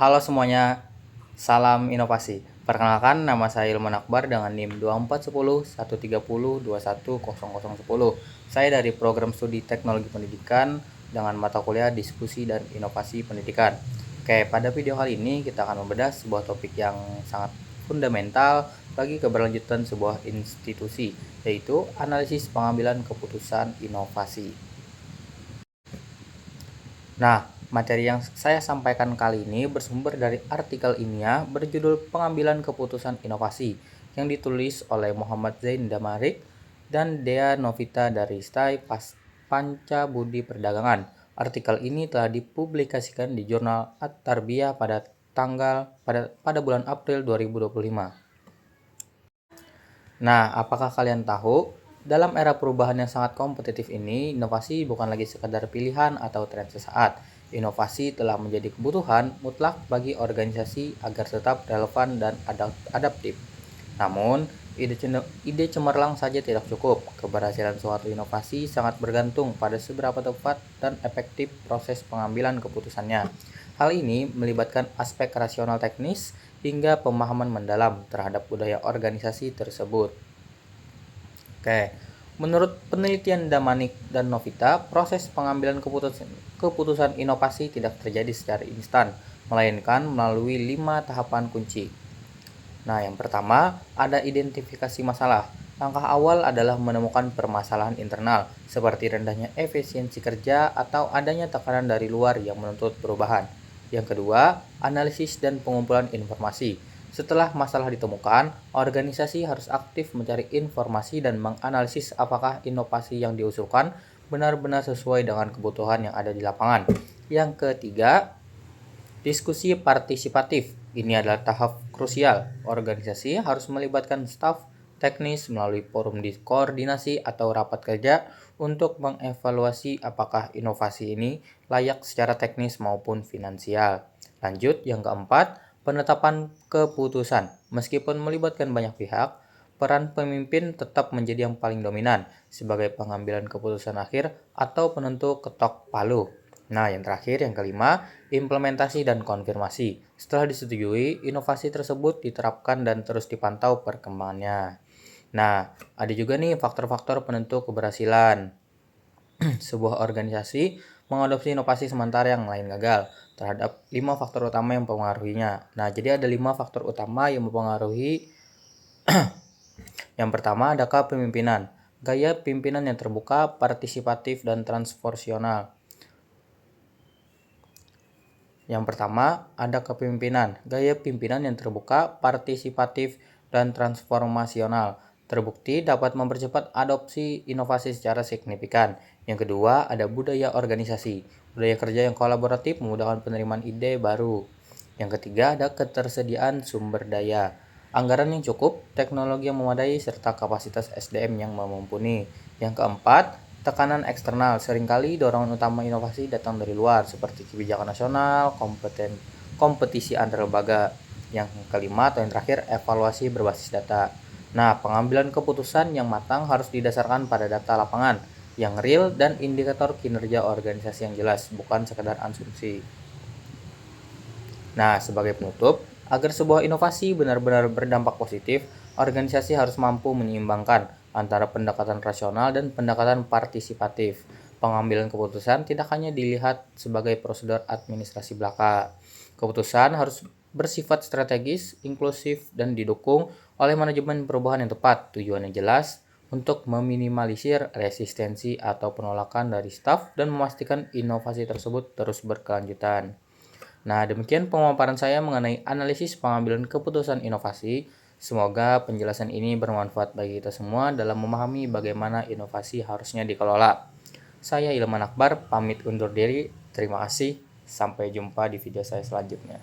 Halo semuanya, salam inovasi. Perkenalkan, nama saya Ilman Akbar dengan NIM 2410 130 210010. Saya dari program studi Teknologi Pendidikan dengan mata kuliah Diskusi dan Inovasi Pendidikan. Oke, pada video kali ini kita akan membedah sebuah topik yang sangat fundamental bagi keberlanjutan sebuah institusi, yaitu analisis pengambilan keputusan inovasi. Nah, materi yang saya sampaikan kali ini bersumber dari artikel ilmiah berjudul Pengambilan Keputusan Inovasi yang ditulis oleh Muhammad Zain Damarik dan Dea Novita dari Stai Panca Budi Perdagangan. Artikel ini telah dipublikasikan di jurnal At-Tarbiyah pada bulan April 2025. Nah, apakah kalian tahu? Dalam era perubahan yang sangat kompetitif ini, inovasi bukan lagi sekadar pilihan atau tren sesaat. Inovasi telah menjadi kebutuhan mutlak bagi organisasi agar tetap relevan dan adaptif. Namun, ide cemerlang saja tidak cukup. Keberhasilan suatu inovasi sangat bergantung pada seberapa tepat dan efektif proses pengambilan keputusannya. Hal ini melibatkan aspek rasional teknis hingga pemahaman mendalam terhadap budaya organisasi tersebut. Oke, menurut penelitian Damanik dan Novita, proses pengambilan keputusan inovasi tidak terjadi secara instan, melainkan melalui 5 tahapan kunci. Nah, yang pertama, ada identifikasi masalah. Langkah awal adalah menemukan permasalahan internal, seperti rendahnya efisiensi kerja atau adanya tekanan dari luar yang menuntut perubahan. Yang kedua, analisis dan pengumpulan informasi. Setelah masalah ditemukan, organisasi harus aktif mencari informasi dan menganalisis apakah inovasi yang diusulkan benar-benar sesuai dengan kebutuhan yang ada di lapangan. Yang ketiga, diskusi partisipatif. Ini adalah tahap krusial. Organisasi harus melibatkan staf teknis melalui forum koordinasi atau rapat kerja untuk mengevaluasi apakah inovasi ini layak secara teknis maupun finansial. Lanjut, yang keempat, penetapan keputusan. Meskipun melibatkan banyak pihak, peran pemimpin tetap menjadi yang paling dominan sebagai pengambilan keputusan akhir atau penentu ketok palu. Nah, yang terakhir, yang kelima, implementasi dan konfirmasi. Setelah disetujui, inovasi tersebut diterapkan dan terus dipantau perkembangannya. Nah, ada juga nih faktor-faktor penentu keberhasilan. Sebuah organisasi mengadopsi inovasi sementara yang lain gagal terhadap 5 faktor utama yang mempengaruhinya. Nah, jadi ada 5 faktor utama yang mempengaruhi. Yang pertama ada kepemimpinan. Gaya pimpinan yang terbuka, partisipatif, dan transformasional. Yang pertama ada kepemimpinan. Gaya pimpinan yang terbuka, partisipatif, dan transformasional. Terbukti dapat mempercepat adopsi inovasi secara signifikan. Yang kedua, ada budaya organisasi. Budaya kerja yang kolaboratif memudahkan penerimaan ide baru. Yang ketiga, ada ketersediaan sumber daya. Anggaran yang cukup, teknologi yang memadai, serta kapasitas SDM yang mumpuni. Yang keempat, tekanan eksternal. Seringkali dorongan utama inovasi datang dari luar, seperti kebijakan nasional, kompetisi antar lembaga. Yang kelima atau yang terakhir, evaluasi berbasis data. Nah, pengambilan keputusan yang matang harus didasarkan pada data lapangan yang real dan indikator kinerja organisasi yang jelas, bukan sekedar asumsi. Nah, sebagai penutup, agar sebuah inovasi benar-benar berdampak positif, organisasi harus mampu menyeimbangkan antara pendekatan rasional dan pendekatan partisipatif. Pengambilan keputusan tidak hanya dilihat sebagai prosedur administrasi belaka. Keputusan harus bersifat strategis, inklusif, dan didukung oleh manajemen perubahan yang tepat, tujuan yang jelas, untuk meminimalisir resistensi atau penolakan dari staf dan memastikan inovasi tersebut terus berkelanjutan. Nah, demikian pemaparan saya mengenai analisis pengambilan keputusan inovasi. Semoga penjelasan ini bermanfaat bagi kita semua dalam memahami bagaimana inovasi harusnya dikelola. Saya Ilman Akbar, pamit undur diri. Terima kasih. Sampai jumpa di video saya selanjutnya.